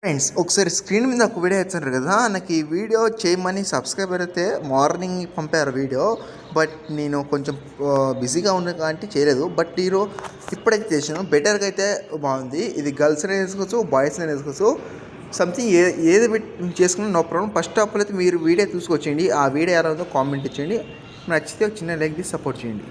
Friends ఒకసారి screen మీద ఒక వీడియో ఇచ్చారు కదా, నాకు ఈ వీడియో చేయమని సబ్స్క్రైబర్ అయితే మార్నింగ్ పంపారు వీడియో. బట్ నేను కొంచెం బిజీగా ఉన్న కాబట్టి చేయలేదు. బట్ ఇప్పుడైతే చేసాను. బెటర్గా అయితే బాగుంది. ఇది గర్ల్స్ అయినా వేసుకోవచ్చు, బాయ్స్ అయినా వేసుకోవచ్చు. సంథింగ్ ఏది చేసుకున్నా no problem. First of all అయితే మీరు వీడియో చూసుకొచ్చేయండి. ఆ వీడియో ఎలా ఉందో కామెంట్ ఇచ్చేయండి. నచ్చితే ఒక చిన్న లైక్ తీసి సపోర్ట్ చేయండి.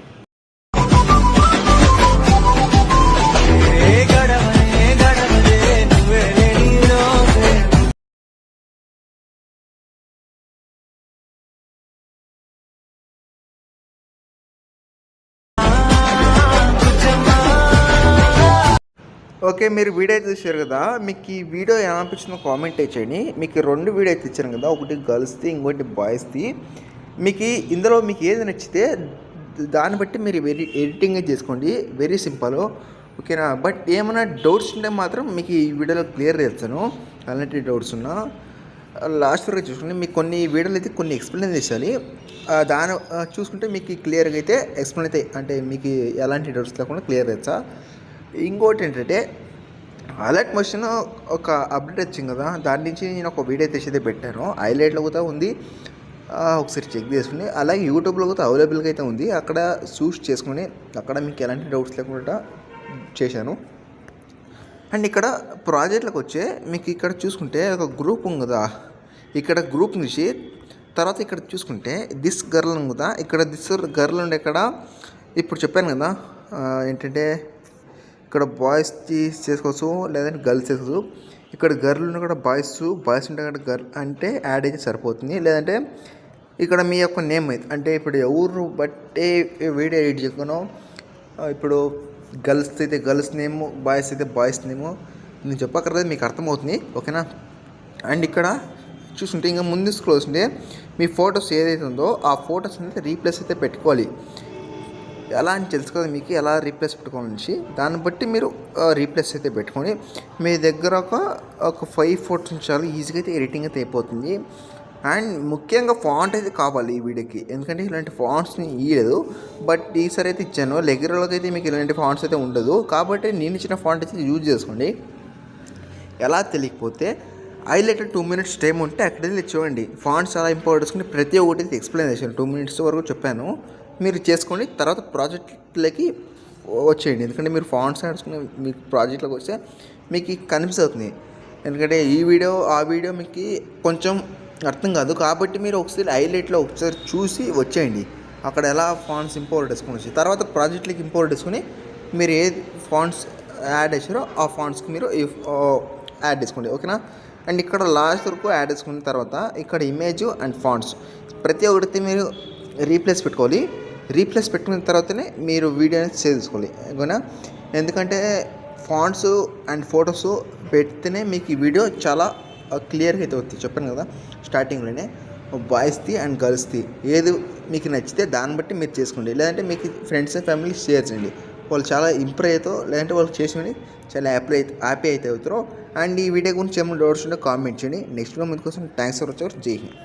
ఓకే, మీరు వీడియో అయితే చూసారు కదా, మీకు ఈ వీడియో ఎలా అనిపించిందో కామెంట్ చేయండి. మీకు రెండు వీడియో అయితే ఇచ్చాను కదా, ఒకటి గర్ల్స్ది, ఇంకోటి బాయ్స్ది. మీకు ఇందులో మీకు ఏది నచ్చితే దాన్ని బట్టి మీరు ఎడిటింగ్ చేసుకోండి. వెరీ సింపుల్, ఓకేనా. బట్ ఏమైనా డౌట్స్ ఉంటే మాత్రం మీకు ఈ వీడియోలో క్లియర్ చేస్తాను. అలాంటి డౌట్స్ ఉన్నా లాస్ట్ వరకు చూసుకుంటే మీకు కొన్ని వీడియోలు అయితే కొన్ని ఎక్స్ప్లెయిన్ చేయాలి. దాని చూసుకుంటే మీకు క్లియర్గా అయితే ఎక్స్ప్లెయిన్ అయితే, అంటే మీకు ఎలాంటి డౌట్స్ లేకుండా క్లియర్ చేస్తా. ఇంకోటి ఏంటంటే అలర్ట్ మోషన్ ఒక అప్డేట్ వచ్చింది కదా, దాని నుంచి నేను ఒక వీడియో తెచ్చి పెట్టాను. హైలైట్లో కూడా ఉంది, ఒకసారి చెక్ చేసుకుని. అలాగే యూట్యూబ్లో కూడా అవైలబుల్గా అయితే ఉంది. అక్కడ చూస్ చేసుకుని అక్కడ మీకు ఎలాంటి డౌట్స్ లేకుండా చేశాను. అండ్ ఇక్కడ ప్రాజెక్ట్లకు వచ్చే మీకు ఇక్కడ చూసుకుంటే ఒక గ్రూప్ ఉంది కదా, ఇక్కడ గ్రూప్ నుంచి తర్వాత ఇక్కడ చూసుకుంటే దిస్ గర్ల్ ఉంది కదా, ఇక్కడ దిస్ గర్ల్ ఉండే ఇక్కడ ఇప్పుడు చెప్పాను కదా ఏంటంటే ఇక్కడ బాయ్స్ చేసుకోవచ్చు, లేదంటే గర్ల్స్ చేసుకోవచ్చు. ఇక్కడ గర్ల్ ఉన్న కూడా బాయ్స్ ఉంటే అక్కడ గర్ల్ అంటే యాడ్ అయితే సరిపోతుంది. లేదంటే ఇక్కడ మీ యొక్క నేమ్ అయితే, అంటే ఇప్పుడు ఎవరు బట్టే వీడియో ఎడిట్ చేసుకున్నాం. ఇప్పుడు గర్ల్స్ అయితే గర్ల్స్ నేము, బాయ్స్ అయితే బాయ్స్ నేము నేను చెప్పక్కర్లేదు, మీకు అర్థమవుతుంది, ఓకేనా. అండ్ ఇక్కడ చూస్తుంటే ఇంకా ముందు స్క్రోల్ వస్తుంటే మీ ఫొటోస్ ఏదైతే ఉందో ఆ ఫొటోస్ అయితే రీప్లేస్ అయితే పెట్టుకోవాలి. ఎలా అని తెలుసు కదా మీకు, ఎలా రీప్లేస్ పెట్టుకోవాలని. దాన్ని బట్టి మీరు రీప్లేస్ అయితే పెట్టుకొని మీ దగ్గర ఒక 5 ఫోటోస్ చాలు, ఈజీగా అయితే ఎడిటింగ్ అయితే అయిపోతుంది. అండ్ ముఖ్యంగా ఫాంట్ అయితే కావాలి ఈ వీడియోకి, ఎందుకంటే ఇలాంటి ఫాంట్స్ని ఇవ్వలేదు. బట్ ఈసారి అయితే ఇచ్చాను. రెగ్యులర్గా అయితే మీకు ఇలాంటి ఫాంట్స్ అయితే ఉండదు, కాబట్టి నేను ఇచ్చిన ఫాంట్ అయితే యూజ్ చేసుకోండి. ఎలా తెలియకపోతే హైలైటర్ 2 minutes టైం ఉంటే అక్కడైతే చూడండి. ఫాంట్స్ చాలా ఇంపార్టెంట్ చేసుకుని ప్రతి ఒక్కటి అయితే ఎక్స్ప్లెయిన్ చేశాను. 2 minutes వరకు చెప్పాను. మీరు చేసుకోండి, తర్వాత ప్రాజెక్ట్లకి వచ్చేయండి. ఎందుకంటే మీరు ఫాంట్స్ నడుచుకుని మీ ప్రాజెక్ట్లోకి వస్తే మీకు కనిపిస్తుంది. ఎందుకంటే ఈ వీడియో ఆ వీడియో మీకు కొంచెం అర్థం కాదు, కాబట్టి మీరు ఒకసారి హైలైట్లో ఒకసారి చూసి వచ్చేయండి. అక్కడ ఎలా ఫాంట్స్ ఇంపోర్ట్ చేసుకుని వచ్చి తర్వాత ప్రాజెక్ట్లకి ఇంపోర్ట్ చేసుకుని మీరు ఏ ఫాంట్స్ యాడ్ చేసారో ఆ ఫాంట్స్కి మీరు యాడ్ చేసుకోండి, ఓకేనా. అండ్ ఇక్కడ లాస్ట్ వరకు యాడ్ చేసుకున్న తర్వాత ఇక్కడ ఇమేజ్ అండ్ ఫాంట్స్ ప్రతి ఒక్కటి మీరు రీప్లేస్ పెట్టుకోవాలి. రీప్లేస్ పెట్టుకున్న తర్వాతనే మీరు వీడియోని సేవ్ చేసుకోవాలి, ఓకేనా. ఎందుకంటే ఫాంట్స్ అండ్ ఫొటోస్ పెడితేనే మీకు ఈ వీడియో చాలా క్లియర్గా అయితే వస్తుంది. చెప్పాను కదా స్టార్టింగ్లోనే, బాయ్స్ది అండ్ గర్ల్స్ది ఏది మీకు నచ్చితే దాన్ని బట్టి మీరు చేసుకోండి. లేదంటే మీకు ఫ్రెండ్స్ అండ్ ఫ్యామిలీ షేర్ చేయండి. వాళ్ళు చాలా ఇంప్రూవ్ అవుతారో, లేదంటే వాళ్ళు చేసుకుని చాలా హ్యాపీ అయితే అవుతారో. అండ్ ఈ వీడియో గురించి ఏమైనా డౌట్స్ ఉంటే కామెంట్ చేయండి. నెక్స్ట్ వీడియో మీకోసం థ్యాంక్స్ ఫర్ వాచింగ్. జై హింద్.